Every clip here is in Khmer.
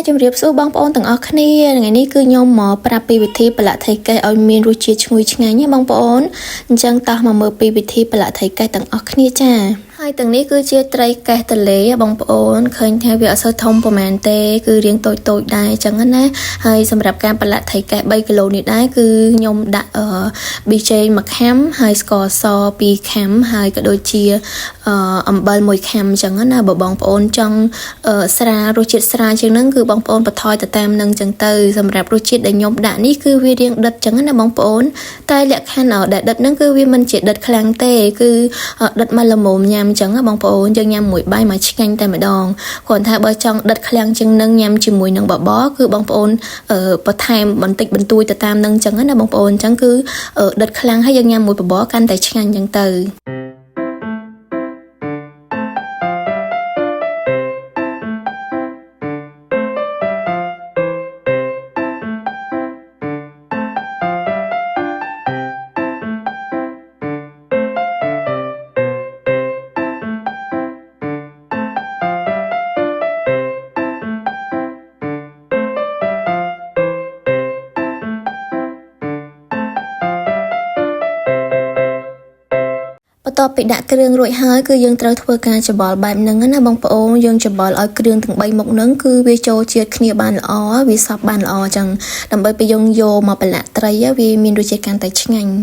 ជំរាបសួរបងប្អូនទាំងអស់គ្នាថ្ងៃនេះគឺខ្ញុំមកប្រាប់ពីវិធីប្រឡាក់ថៃកេះឲ្យមានរសជាតិឈ្ងុយឆ្ងាញ់ណាបងប្អូនអញ្ចឹងតោះមកមើលពីវិធីប្រឡាក់ថៃកេះទាំងអស់គ្នាចាហើយទាំងនេះគឺជាត្រីកេះទលេបងប្អូនឃើញថាវាអត់សូវធំប្រហែលទេគឺរាងតូចដែរអញ្ចឹងណាហើយសម្រាប់ការប្រឡាក់ថៃកេះ3គីឡូនេះដែរគឺខ្ញុំដាក់ប៊ីចេង1ខាំហើយស្ករស2ខាំហើយក៏ដូចជាអំបិល1ខាំអញ្ចឹងណាបើបងប្អូនចង់ស្រាលរសជាតិស្រាលជាងហ្នឹងគឺបងប្អូនបន្ថយទៅតាមនឹងអញ្ចឹងទៅសម្រាប់រសជាតិដែលខ្ញុំដាក់នេះគឺវារាងដិតអញ្ចឹងណាបងប្អូនតែលក្ខខណ្ឌដែលដិតហ្នឹងគឺវាមិនជាដិតខ្លាំងទេគឺដិតមកល្មមញ៉ាំអញ្ចឹងណាបងប្អូនយើងញ៉ាំមួយបាយមកឆ្ងាញ់តែម្ដងគ្រាន់ថាបើចង់ដិតខ្លាំងជាងនឹងញ៉ាំជាមួយនឹងបបរគឺបងប្អូនបន្ថែមបន្តិចបន្តួចទៅតាមនឹងអញ្ចឹងណាបងប្អូនអញ្ចឹងគឺដិតខ្លាំងហើយយើងញ៉ាំមួយបបរកាន់តែឆ្ងាញ់អញ្ចឹងទៅបន្ទាប់ពីដាក់គ្រឿងរួចហើយគឺយើងត្រូវធ្វើការច្បល់បែបហ្នឹងណាបងប្អូនយើងច្បល់ឲ្យគ្រឿងទាំង3មុខហ្នឹងគឺវាចូលជាតិគ្នាបានល្អវាសព្វបានល្អអញ្ចឹងដើម្បីពេលយើងយកមកប្រឡាក់ត្រីវាមានរសជាតិកាន់តែឆ្ងាញ់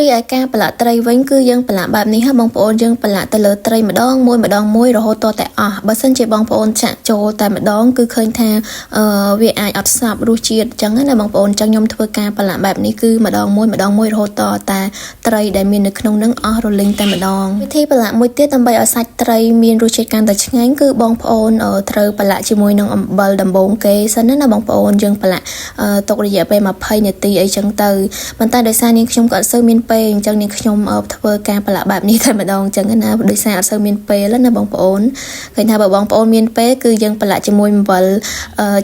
រីឯការប្រឡាក់ត្រីវិញគឺយើងប្រឡាក់បែបនេះហ៎បងប្អូនយើងប្រឡាក់ទៅលើត្រីម្ដងមួយរហូតតតែអស់បើសិនជាបងប្អូនចាក់ចូលតែម្ដងគឺឃើញថាវាអាចអត់ស្លាប់រសជាតិអញ្ចឹងណាបងប្អូនអញ្ចឹងខ្ញុំធ្វើការប្រឡាក់បែបនេះគឺម្ដងមួយរហូតតតែត្រីដែលមាននៅក្នុងនឹងអស់រលីងតែម្ដងវិធីប្រឡាក់មួយទៀតដើម្បីឲ្យសាច់ត្រីមានរសជាតិកាន់តែឆ្ងាញ់គឺបងប្អូនត្រូវប្រឡាក់ជាមួយនឹងអំបិលដំបូងគេសិនណាបងប្អូនយើងប្រឡាក់ទុករយៈពេល20នាទីអីចឹងទៅប៉ុន្តែដោយសារនាងខ្ញុំក៏អត់សូវមានពេលអញ្ចឹងនាងខ្ញុំធ្វើការប្រឡាក់បែបនេះតែម្ដងអញ្ចឹងណាដោយសារអត់សូវមានពេលណាបងប្អូនឃើញថាបើបងប្អូនមានពេលគឺយើងប្រឡាក់ជាមួយអំបិល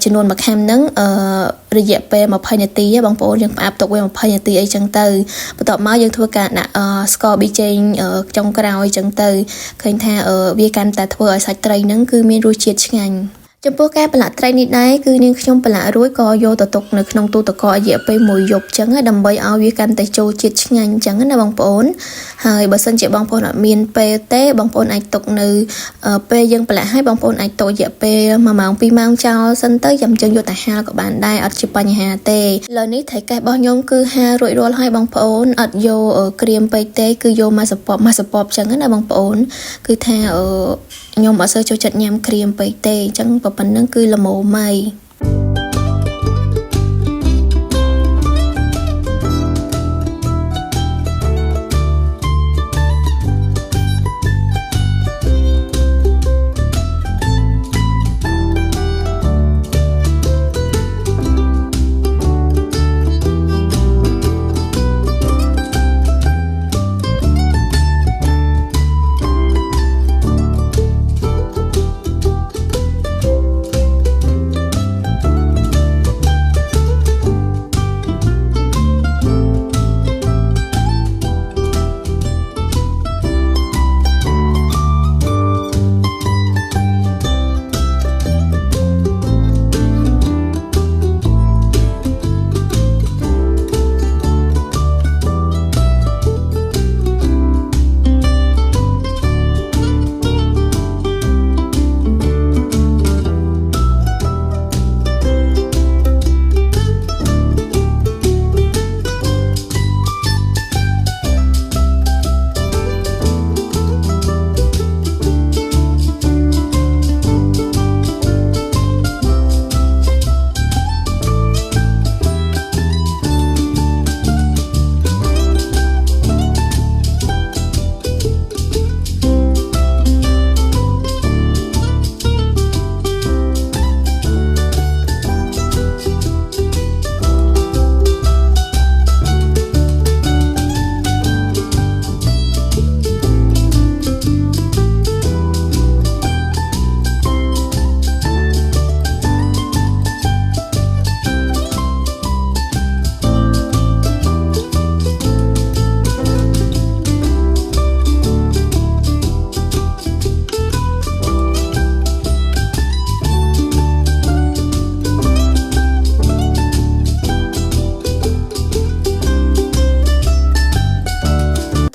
ចំនួន1ខាំហ្នឹងរយៈពេល20នាទីបងប្អូនយើងផ្អាប់ទុកវា20នាទីអីចឹងទៅបន្ទាប់មកយើងធ្វើការដាក់ស្ករប៊ីចេងចុងក្រោយចឹងទៅឃើញថាវាកាន់តែធ្វើឲ្យសាច់ត្រីហ្នឹងគឺមានរសជាតិឆ្ងាញ់ចំពោះការប្រឡាក់ត្រីនេះដែរគឺនាងខ្ញុំប្រឡាក់រួចក៏យកទៅទុកនៅក្នុងទូទឹកកករយៈពេល1យប់ចឹងដើម្បីឲ្យវាកាន់តែចូលជាតិឆ្ងាញ់ចឹងណាបងប្អូនហើយបើសិនជាបងប្អូនអត់មានពេលទេបងប្អូនអាចទុកនៅពេលយើងប្រឡាក់ឲ្យបងប្អូនអាចទុករយៈពេល1ម៉ោង2ម៉ោងចោលសិនទៅចាំយើងយកទៅហាលក៏បានដែរអត់ជាបញ្ហាទេឥឡូវនេះត្រីកេះរបស់ខ្ញុំគឺហាលរួចរាល់ហើយបងប្អូនអត់យកក្រៀមពេកទេគឺយកមកសពប់ចឹងណាបងប្អូនគឺថាខ្ញុំអត់សូវចូលចិត្តញ៉ាំក្រៀមពេកទេអញ្ចឹងប៉ុណ្្នឹងគឺល្មមហើយ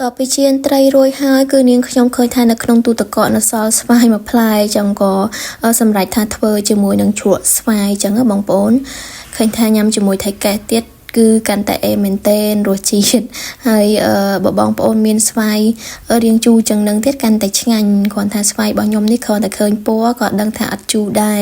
ต่อไปเชียนไตรรวยหายคือนิ่งขยมเคยทานในขนมตูตะกอนในซอสไฟมาพลายจังก็สำหรับทานเทอจมูกนังชั่วสไฟจังก็บองปนเคยทานยำจมูกไทยแก่เตี้ยคือการแต่เอเมนเตนโรจีดให้บองปนมีนสไฟเรียงจูจังนังเตี้ยกันแต่ช่างก่อนทานสไฟบางยมนี่เขาแต่เคยปัวก็ดังทานอัดจูได้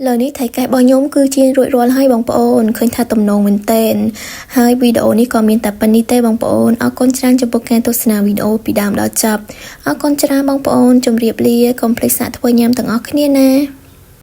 เลยนี้ถ่ายแกะบอยมคือจีนรวยรวนให้บองปอนเคยทาตมนงเหมือนเต้นให้วิดีโอนี้ก็มีแต่ปนิเต้บองปอนเอาคนจรานจะโปรแกรมโฆษณาวิดีโอปีดามดาวจับเอาคนจรานบองปอนจมเรียบเรียคอมเพล็กซ์ทวายามต่างออกเนี่ยนะ